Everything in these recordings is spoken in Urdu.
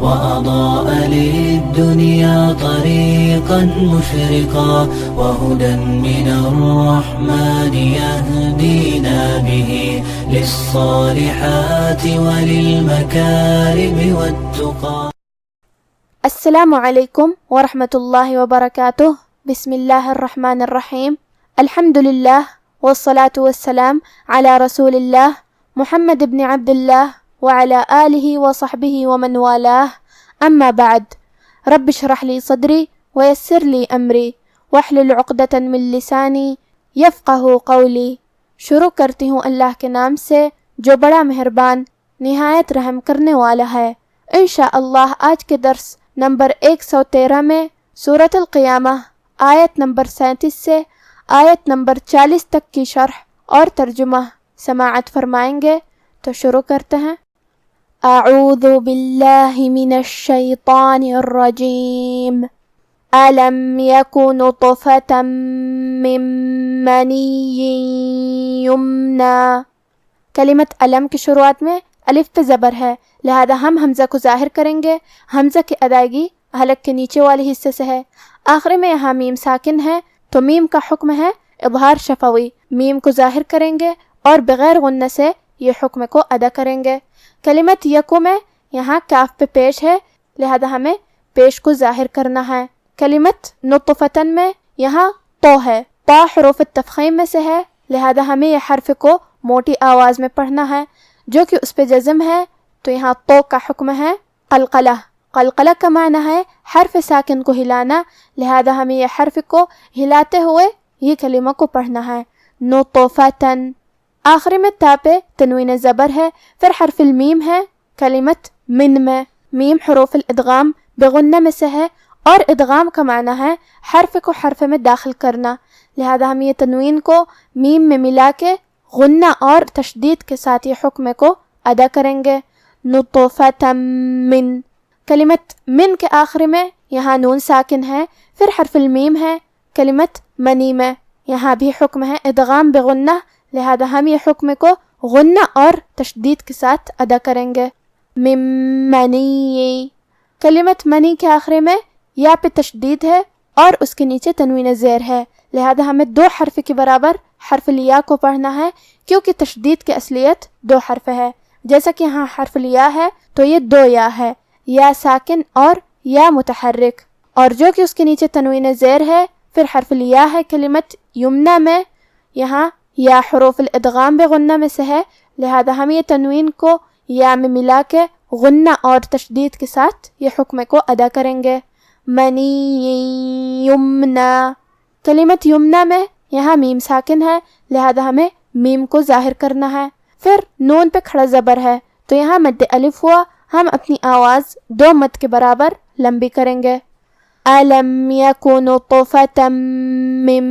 وأضاء للدنيا طريقا مشرقا وهدى من الرحمن يهدينا به للصالحات وللمكارم والتقى. السلام علیکم ورحمۃ اللہ وبرکاتہ. بسم اللہ الرحمن الرحیم. الحمد للہ والصلاة والسلام علی رسول اللہ محمد بن عبد اللہ وعلی آلہ وصحبہ ومن والاہ. اما بعد. رب اشرح لی صدری ویسر لی امری واحلل عقدۃ من لسانی یفقہ قولی. شروع کرتی ہوں اللہ کے نام سے جو بڑا مہربان نہایت رحم کرنے والا ہے. انشاءاللہ آج کے درس نمبر 113 میں سورۃ القیامہ آیت نمبر 37 سے آیت نمبر 40 تک کی شرح اور ترجمہ سماعت فرمائیں گے. تو شروع کرتے ہیں. اعوذ باللہ من الشیطان الرجیم. أَلَمْ يَكُ نُطْفَةً مِّن مَّنِيٍّ يُمْنَىٰ. کلمت علم کی شروعات میں الف پہ زبر ہے، لہذا ہم حمزہ کو ظاہر کریں گے. حمزہ کی ادائیگی حلق کے نیچے والے حصے سے ہے. آخر میں یہاں میم ساکن ہے تو میم کا حکم ہے اظہار شفوی. میم کو ظاہر کریں گے اور بغیر غنہ سے یہ حکم کو ادا کریں گے. کلمت یکو میں یہاں کاف پہ پیش ہے، لہذا ہمیں پیش کو ظاہر کرنا ہے. کلمت نطفتن میں یہاں تو ہے، تا حروف التفخیم میں سے ہے، لہذا ہمیں یہ حرف کو موٹی آواز میں پڑھنا ہے جو کہ اس پہ جزم ہے. تو یہاں تو کا حکم ہے قلقلہ. قلقلہ کا معنی ہے حرف ساکن کو ہلانا، لہذا ہمیں یہ حرف کو ہلاتے ہوئے یہ کلمہ کو پڑھنا ہے. نطفتن. آخری میں تا پہ تنوین زبر ہے، پھر حرف المیم ہے. کلمت من میں میم حروف الادغام بغنہ میں سے ہے اور ادغام کا معنی ہے حرف کو حرف میں داخل کرنا، لہذا ہم یہ تنوین کو میم میں ملا کے غنہ اور تشدید کے ساتھ یہ حکم کو ادا کریں گے. نطفة من. کلمت من کے آخر میں یہاں نون ساکن ہے، پھر حرف المیم ہے. کلمت منی میں یہاں بھی حکم ہے ادغام بغنہ، لہذا ہم یہ حکم کو غنہ اور تشدید کے ساتھ ادا کریں گے. من منی. کلمت منی کے آخر میں یا پہ تشدید ہے اور اس کے نیچے تنوین زیر ہے، لہذا ہمیں دو حرف کے برابر حرف الیا کو پڑھنا ہے کیونکہ تشدید کی اصلیت دو حرف ہے. جیسا کہ یہاں حرف الیا ہے تو یہ دو یا ہے، یا ساکن اور یا متحرک، اور جو کہ اس کے نیچے تنوین زیر ہے پھر حرف الیا ہے. کلمت یمنا میں یہاں یا حروف الادغام بغنہ میں سے ہے، لہذا ہم یہ تنوین کو یا میں ملا کے غنہ اور تشدید کے ساتھ یہ حکم کو ادا کریں گے. منی یمنا. کلمت یمنا میں یہاں میم ساکن ہے، لہذا ہمیں میم کو ظاہر کرنا ہے. پھر نون پہ کھڑا زبر ہے تو یہاں مد الف ہوا، ہم اپنی آواز دو مد کے برابر لمبی کریں گے. أَلَمْ يَكُ نُطْفَةً مِّن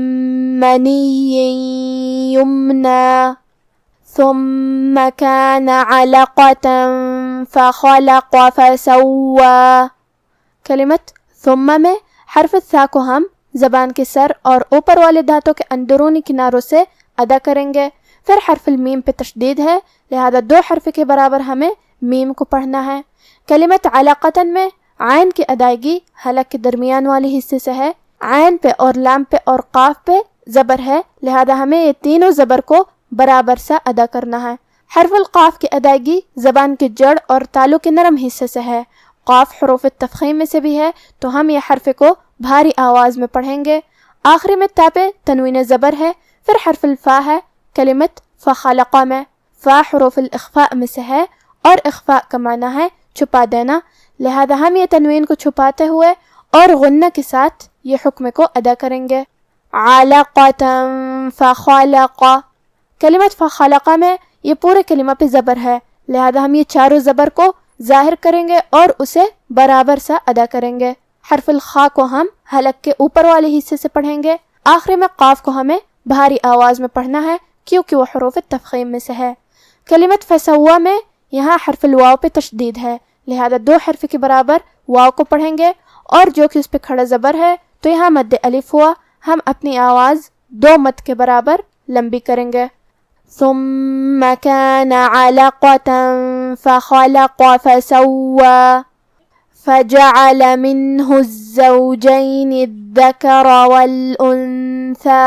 مَّنِيٍّ يُمْنَىٰ ثُمَّ كَانَ عَلَقَةً فَخَلَقَ فَسَوَّىٰ. کلمت ثم میں حرف الثا کو ہم زبان کے سر اور اوپر والے دانتوں کے اندرونی کناروں سے ادا کریں گے. پھر حرف المیم پہ تشدید ہے، لہذا دو حرف کے برابر ہمیں میم کو پڑھنا ہے. کلمت علاقتن میں عین کی ادائیگی حلق کے درمیان والے حصے سے ہے. عین پہ اور لام پہ اور قاف پہ زبر ہے، لہذا ہمیں یہ تینوں زبر کو برابر سا ادا کرنا ہے. حرف القاف کی ادائیگی زبان کے جڑ اور تالو کے نرم حصے سے ہے. قاف حروف التفخیم میں سے بھی ہے تو ہم یہ حرف کو بھاری آواز میں پڑھیں گے. آخری میں تا پہ تنوین زبر ہے، پھر حرف الفا ہے. کلمت فخلق میں فا حروف الاخفاء میں سے ہے اور اخفاء کا معنی ہے چھپا دینا، لہذا ہم یہ تنوین کو چھپاتے ہوئے اور غنہ کے ساتھ یہ حکم کو ادا کریں گے. علقۃ فخلق. کلمت فخلق میں یہ پورے کلمہ پہ زبر ہے، لہذا ہم یہ چاروں زبر کو ظاہر کریں گے اور اسے برابر سا ادا کریں گے. حرف الخاء کو ہم حلق کے اوپر والے حصے سے پڑھیں گے. آخر میں قاف کو ہمیں بھاری آواز میں پڑھنا ہے کیونکہ وہ حروف تفخیم میں سے ہے. کلمت فسوا میں یہاں حرف الواو پہ تشدید ہے، لہذا دو حرف کے برابر واو کو پڑھیں گے اور جو کہ اس پہ کھڑا زبر ہے تو یہاں مد الف ہوا، ہم اپنی آواز دو مد کے برابر لمبی کریں گے. ثم كان علقة فخلق فسوى. فجعل منه الزوجين الذكر والأنثى.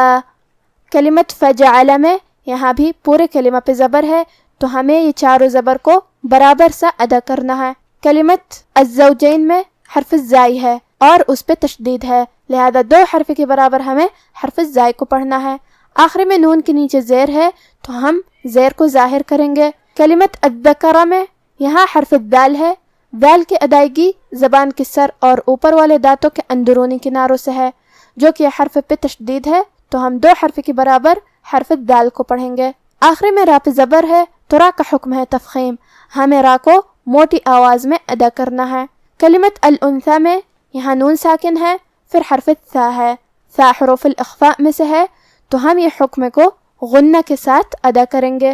کلمت فجعل میں یہاں بھی پورے کلمہ پہ زبر ہے، تو ہمیں یہ چاروں زبر کو برابر سا ادا کرنا ہے. کلمت الزوجین میں حرف الزائی ہے اور اس پہ تشدید ہے، لہذا 2 حرف کے برابر ہمیں حرف الزائی کو پڑھنا ہے. آخری میں نون کے نیچے زیر ہے تو ہم زیر کو ظاہر کریں گے. کلمت الذکر میں یہاں حرف الدال ہے، دال کی ادائیگی زبان کے سر اور اوپر والے دانتوں کے اندرونی کناروں سے ہے، جو کہ حرف پہ تشدید ہے، تو ہم 2 حرف کے برابر حرف الدال کو پڑھیں گے. آخری میں را پہ زبر ہے تو را کا حکم ہے تفخیم، ہمیں را کو موٹی آواز میں ادا کرنا ہے. کلمت الانثى میں یہاں نون ساکن ہے، پھر حرف الثا ہے، ثا حروف الاخفاء میں سے ہے، تو ہم یہ حکم کو غنہ کے ساتھ ادا کریں گے.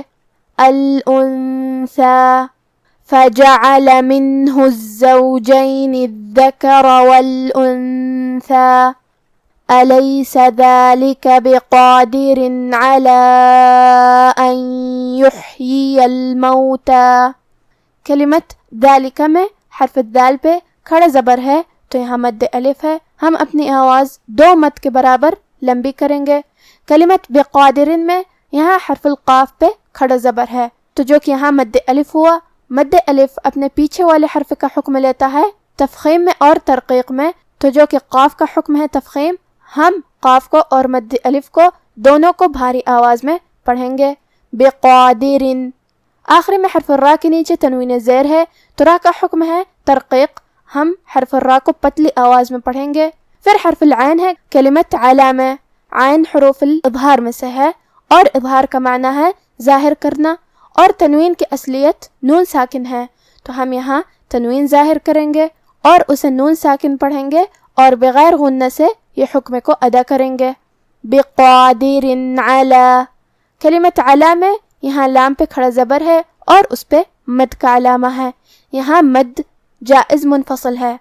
الانثى فجعل منه الزوجين الذكر والأنثى أليس ذلك بقادر على أن يحيي الموتى. کلمت ذالک میں حرف الدال پہ کھڑا زبر ہے تو یہاں مد الف ہے، ہم اپنی آواز 2 مد کے برابر لمبی کریں گے. کلمت بقادر میں یہاں حرف القاف پہ کھڑا زبر ہے، تو جو کہ یہاں مد الف ہوا. مد الف اپنے پیچھے والے حرف کا حکم لیتا ہے تفخیم میں اور ترقیق میں، تو جو کہ قاف کا حکم ہے تفخیم، ہم قاف کو اور مد الف کو دونوں کو بھاری آواز میں پڑھیں گے. بقادر. آخری میں حرف الراء کے نیچے تنوین زیر ہے، تو را کا حکم ہے ترقیق، ہم حرف الراء کو پتلی آواز میں پڑھیں گے. پھر حرف العین ہے کلمت علا میں، عین حروف الاظہار میں سے ہے اور اظہار کا معنی ہے ظاہر کرنا، اور تنوین کی اصلیت نون ساکن ہے، تو ہم یہاں تنوین ظاہر کریں گے اور اسے نون ساکن پڑھیں گے اور بغیر غنہ سے یہ حکم کو ادا کریں گے. بقادر علی. کلمت علا میں یہاں لام پہ کھڑا زبر ہے اور اس پہ مد کا علامہ ہے. یہاں مد جائز منفصل ہے.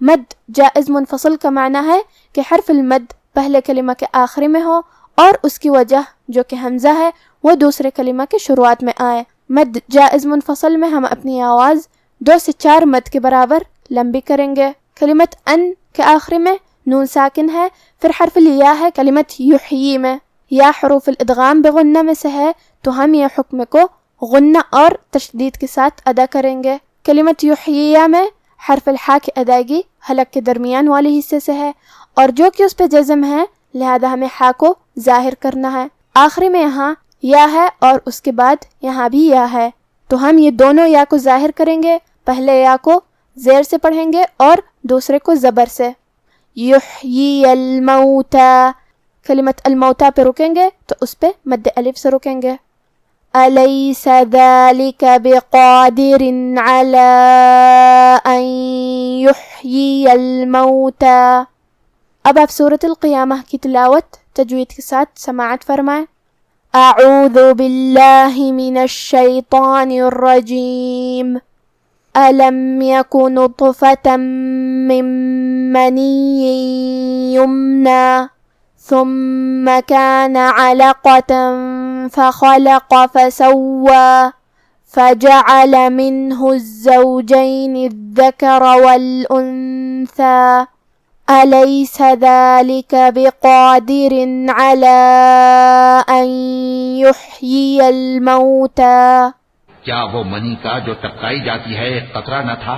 مد جائز منفصل کا معنی ہے کہ حرف المد پہلے کلمہ کے آخری میں ہو اور اس کی وجہ جو کہ حمزہ ہے وہ دوسرے کلمہ کے شروعات میں آئے. مد جائز منفصل میں ہم اپنی آواز 2 سے 4 مد کے برابر لمبی کریں گے. کلمت ان کے آخری میں نون ساکن ہے، پھر حرف الیا ہے کلمت یحیی میں، یا حروف الادغام بغنہ میں سے ہے، تو ہم یہ حکم کو غنہ اور تشدید کے ساتھ ادا کریں گے. کلمت یحیی میں حرف الحا کی ادائیگی حلق کے درمیان والے حصے سے ہے اور جو کہ اس پہ جزم ہے، لہذا ہمیں حا کو ظاہر کرنا ہے. آخری میں یہاں یا ہے اور اس کے بعد یہاں بھی یا ہے، تو ہم یہ دونوں یا کو ظاہر کریں گے. پہلے یا کو زیر سے پڑھیں گے اور دوسرے کو زبر سے. یحیی الموتى. کلمت الموتى پہ رکیں گے تو اس پہ مد الف سے رکیں گے. الیس ذلک بقادر علی ان یحیی الموتى. اب آپ سورۃ القیامہ کی تلاوت تجوید کے ساتھ سماعت فرمائیں. اعوذ باللہ من الشیطان الرجیم. ألم يك نطفة من مني يمنى ثم كان علقة فخلق فسوى فجعل منه الزوجين الذكر والأنثى أليس ذلك بقادر على أن يحيي الموتى. کیا وہ منی کا جو ٹپکائی جاتی ہے ایک قطرہ نہ تھا،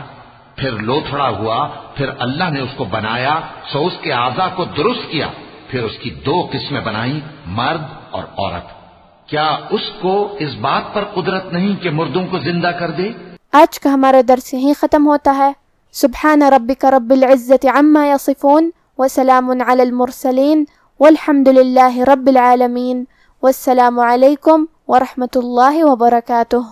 پھر لوتھڑا ہوا، پھر اللہ نے اس کو بنایا، سو اس کے اعضاء کو درست کیا، پھر اس کی 2 قسمیں بنائیں، مرد اور عورت. کیا اس کو اس بات پر قدرت نہیں کہ مردوں کو زندہ کر دے؟ آج کا ہمارا درس یہیں ختم ہوتا ہے. سبحان ربک رب العزت عما یصفون وسلام علی المرسلین والحمد للہ رب العالمین. والسلام علیکم ورحمۃ اللہ وبرکاتہ.